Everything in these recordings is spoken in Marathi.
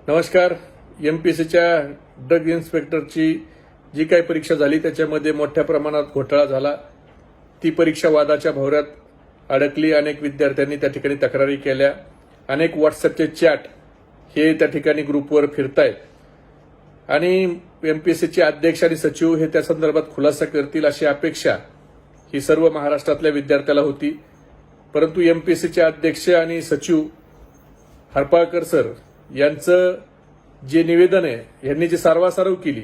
नमस्कार. एमपीएससीच्या ड्रग इन्स्पेक्टरची जी काही परीक्षा झाली त्याच्यामध्ये मोठ्या प्रमाणात घोटाळा झाला. ती परीक्षा वादाच्या भोवऱ्यात अडकली. अनेक विद्यार्थ्यांनी त्या ठिकाणी तक्रारी केल्या. अनेक व्हॉट्सअपचे चॅट हे त्या ठिकाणी ग्रुपवर फिरतायत आणि एमपीएससीचे अध्यक्ष आणि सचिव हे त्या संदर्भात खुलासा करतील अशी अपेक्षा ही सर्व महाराष्ट्रातल्या विद्यार्थ्याला होती. परंतु एमपीएससीचे अध्यक्ष आणि सचिव हरपाळकर सर यांचं जे निवेदन आहे, यांनी जी सारवासारव केली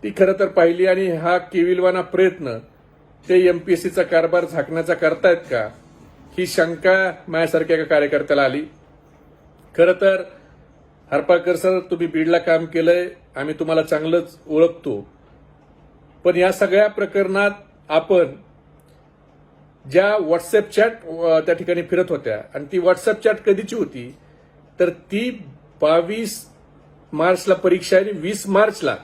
ती खरं तर पाहिली आणि हा केविलवाना प्रयत्न ते एमपीएससीचा कारभार झाकण्याचा करतायत का, ही शंका माझ्यासारख्या एका कार्यकर्त्याला आली. खरं तर हरपाळकर सर, तुम्ही बीडला काम केलंय, आम्ही तुम्हाला चांगलंच ओळखतो. पण या सगळ्या प्रकरणात आपण ज्या व्हॉट्सअप चॅट त्या ठिकाणी फिरत होत्या आणि ती व्हॉट्सअप चॅट कधीची होती तर ती 22 मार्चला परीक्षा आणि 20 मार्चला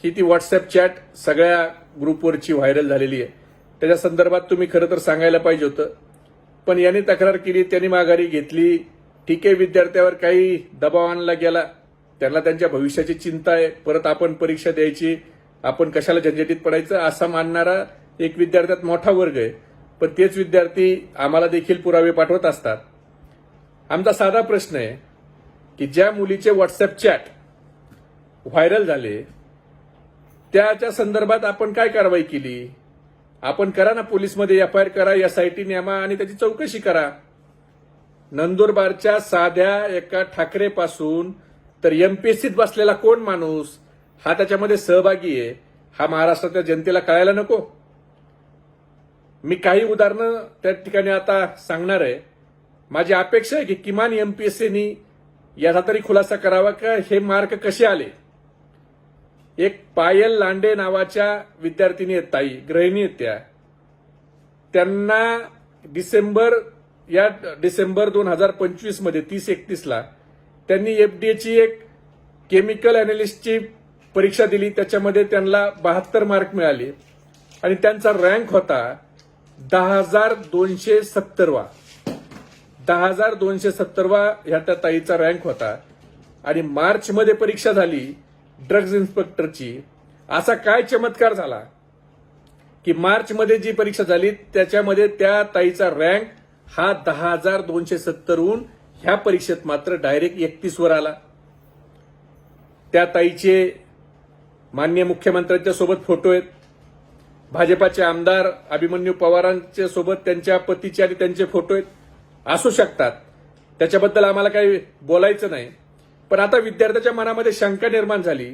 ही ती व्हॉट्सअप चॅट सगळ्या ग्रुपवरची व्हायरल झालेली आहे. त्याच्या संदर्भात तुम्ही खरं तर सांगायला पाहिजे होतं. पण यांनी तक्रार केली, त्यांनी माघारी घेतली. ठीक आहे, विद्यार्थ्यावर काही दबाव आणला गेला, त्यांना त्यांच्या भविष्याची चिंता आहे, परत आपण परीक्षा द्यायची, आपण कशाला झंझटीत पडायचं असा मानणारा एक विद्यार्थ्यात मोठा वर्ग आहे. पण तेच विद्यार्थी आम्हाला देखील पुरावे पाठवत असतात. आमचा साधा प्रश्न आहे की ज्या मुलीचे व्हॉट्सअप चॅट व्हायरल झाले त्याच्या संदर्भात आपण काय कारवाई केली? आपण करा ना, पोलीसमध्ये एफआयआर करा, एसआयटी नेमा आणि त्याची चौकशी करा. नंदुरबारच्या साध्या एका ठाकरेपासून तर एमपीएससीत बसलेला कोण माणूस हा त्याच्यामध्ये सहभागी आहे, हा महाराष्ट्राच्या जनतेला कळायला नको? मी काही उदाहरणं त्या ठिकाणी आता सांगणार आहे. माझी अपेक्षा आहे की किमान एमपीएससीनी याचा तरी खुलासा करावा का हे मार्क कसे आले. एक पायल लांडे नावाच्या विद्यार्थिनी आहेत, ताई गृहिणी आहेत त्यांना डिसेंबर 2025 मध्ये 30-31ला त्यांनी एफडीएची एक केमिकल अॅनालिस्टची परीक्षा दिली. त्याच्यामध्ये त्यांना 72 मार्क मिळाले आणि त्यांचा रँक होता 10,270वा. 10,270वा ह्या त्या ताईचा रँक होता. आणि मार्चमध्ये परीक्षा झाली ड्रग्ज इन्स्पेक्टरची. असा काय चमत्कार झाला की मार्चमध्ये जी परीक्षा झाली त्याच्यामध्ये त्या ताईचा रँक हा 10,270हून ह्या परीक्षेत मात्र डायरेक्ट 31 वर आला. त्या ताईचे माननीय मुख्यमंत्र्यांच्या सोबत फोटो आहेत. भाजपाचे आमदार अभिमन्यू पवारांच्या सोबत त्यांच्या पतीचे आणि त्यांचे फोटो आहेत. असू शकतात, त्याच्याबद्दल आम्हाला काही बोलायचं नाही. पण आता विद्यार्थ्याच्या मनामध्ये शंका निर्माण झाली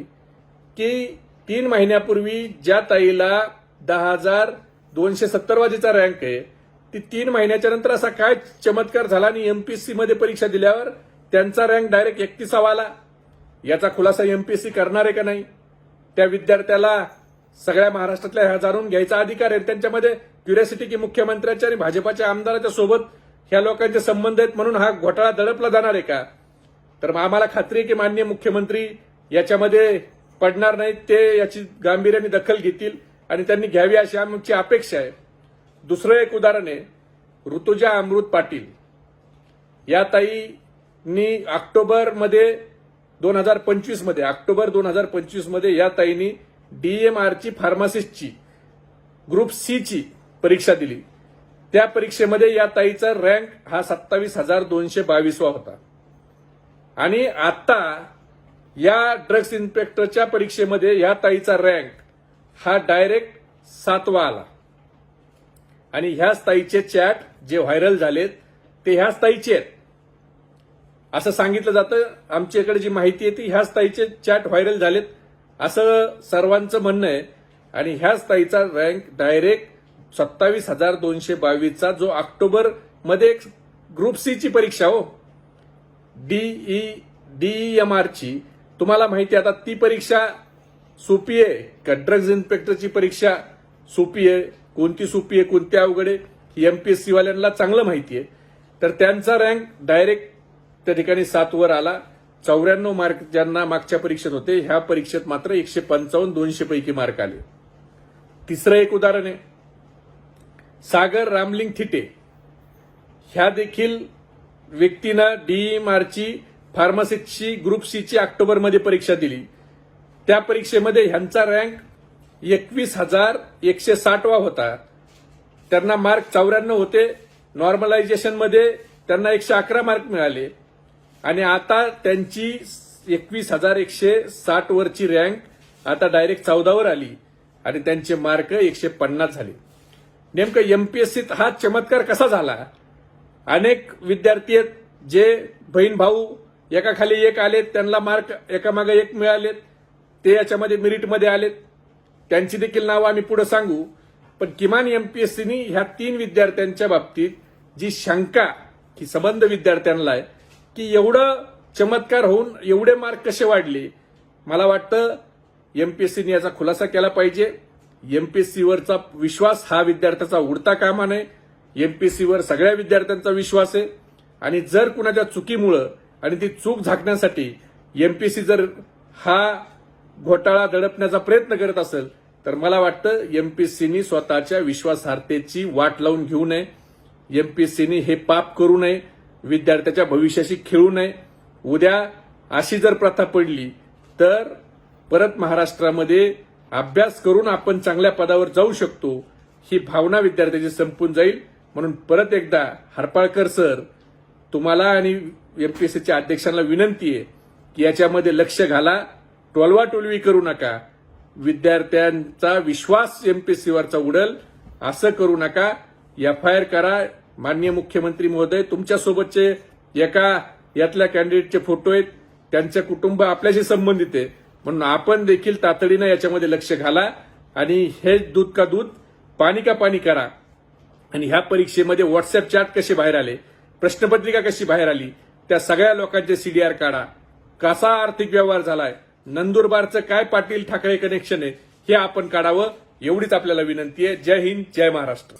की 3 महिन्यापूर्वी ज्या ताईला 10,270वा जिचा रँक आहे ती 3 महिन्याच्या नंतर असा काय चमत्कार झाला आणि एमपीएससी मध्ये परीक्षा दिल्यावर त्यांचा रँक डायरेक्ट 31वा आला. याचा खुलासा एमपीएससी करणार आहे का नाही? त्या विद्यार्थ्याला सगळ्या महाराष्ट्रातल्या ह्या जाणून घ्यायचा अधिकार आहे. त्यांच्यामध्ये क्युरियोसिटी की मुख्यमंत्र्यांच्या आणि भाजपाच्या आमदाराच्या सोबत ह्या लोकांचे संबंध आहेत म्हणून हा घोटाळा दडपला जाणार आहे का? तर आम्हाला खात्री आहे की माननीय मुख्यमंत्री याच्यामध्ये पडणार नाहीत. ते याची गांभीर्याने दखल घेतील आणि त्यांनी घ्यावी अशी आमची अपेक्षा आहे. दुसरं एक उदाहरण आहे ऋतुजा अमृत पाटील. या ताईंनी ऑक्टोबर 2025 मध्ये या ताईंनी डीएमआरची फार्मासिस्टची ग्रुप सी ची परीक्षा दिली. त्या परीक्षेमध्ये या ताईचा रँक हा 27,222वा होता. आणि आता या ड्रग्स इन्स्पेक्टरच्या परीक्षेमध्ये या ताईचा रँक हा डायरेक्ट 7वा आला. आणि ह्याच ताईचे चॅट जे व्हायरल झालेत ते ह्याच ताईचे आहेत असं सांगितलं जातं. आमच्याकडे जी माहिती आहे ती ह्याच ताईचे चॅट व्हायरल झालेत असं सर्वांचं म्हणणं आहे. आणि ह्याच ताईचा रँक डायरेक्ट 27,222चा जो ऑक्टोबर मध्ये ग्रुप सी ची परीक्षा हो डीईएमआरची, तुम्हाला माहिती आहे आता ती परीक्षा सोपी आहे का? ड्रग्ज इन्स्पेक्टरची परीक्षा सोपी आहे, कोणती सोपी आहे कोणती अवघड आहे ही एमपीएससी वाल्यांना चांगलं माहिती आहे. तर त्यांचा रँक डायरेक्ट त्या ठिकाणी 7 वर आला. 94 मार्क ज्यांना मागच्या परीक्षेत होते ह्या परीक्षेत मात्र 155 200 पैकी मार्क आले. तिसरं एक उदाहरण आहे सागर रामलिंग थिटे. ह्या देखील व्यक्तीनं डीईएमआरची फार्मसिस्टची ग्रुप सीची ऑक्टोबरमध्ये परीक्षा दिली. त्या परीक्षेमध्ये ह्यांचा रँक 21,160 होता. त्यांना मार्क 94 होते. नॉर्मलायझेशनमध्ये त्यांना 111 मार्क मिळाले आणि आता त्यांची 21,160 वरची रँक आता डायरेक्ट 14 वर आली आणि त्यांचे मार्क 150 झाले. नेमकं एमपीएससीत हा चमत्कार कसा झाला? अनेक विद्यार्थी आहेत जे बहीण भाऊ एकाखाली एक आलेत, त्यांना मार्क एकामागे एक मिळालेत, ते याच्यामध्ये मेरिटमध्ये आलेत. त्यांची देखील नावं आम्ही पुढे सांगू. पण किमान एमपीएससीनी ह्या 3 विद्यार्थ्यांच्या बाबतीत जी शंका की संबंध विद्यार्थ्यांना आहे की एवढं चमत्कार होऊन एवढे मार्क कसे वाढले, मला वाटतं एमपीएससीने याचा खुलासा केला पाहिजे. एमपीएससीवरचा विश्वास हा विद्यार्थ्याचा उडता कामा नये. एमपीएससीवर सगळ्या विद्यार्थ्यांचा विश्वास आहे आणि जर कुणाच्या चुकीमुळं आणि ती चूक झाकण्यासाठी एमपीएससी जर हा घोटाळा दडपण्याचा प्रयत्न करत असेल तर मला वाटतं एमपीएससीनी स्वतःच्या विश्वासार्हतेची वाट लावून घेऊ नये. एमपीएससीनी हे पाप करू नये. विद्यार्थ्याच्या भविष्याशी खेळू नये. उद्या अशी जर प्रथा पडली तर परत महाराष्ट्रामध्ये अभ्यास करून आपण चांगल्या पदावर जाऊ शकतो ही भावना विद्यार्थ्याची संपून जाईल. म्हणून परत एकदा हरपाळकर सर, तुम्हाला आणि एमपीएससीच्या अध्यक्षांना विनंती आहे की याच्यामध्ये लक्ष घाला. टोलवाटोलवी करू नका. विद्यार्थ्यांचा विश्वास एमपीएससीवरचा उडल असं करू नका. एफआयआर करा. माननीय मुख्यमंत्री महोदय, तुमच्यासोबतचे एका यातल्या कॅन्डिडेटचे फोटो आहेत. त्यांचे कुटुंब आपल्याशी संबंधित आहे. म्हणून आपण देखील तातडीनं याच्यामध्ये लक्ष घाला आणि हे दूध का दूध पाणी का पाणी करा. आणि ह्या परीक्षेमध्ये व्हॉट्सअप चॅट कसे बाहेर आले, प्रश्नपत्रिका कशी बाहेर आली, त्या सगळ्या लोकांचे सीडीआर काढा. कसा आर्थिक व्यवहार झालाय, नंदुरबारचं काय पाटील ठाकरे कनेक्शन आहे हे आपण काढावं. एवढीच आपल्याला विनंती आहे. जय हिंद, जय महाराष्ट्र.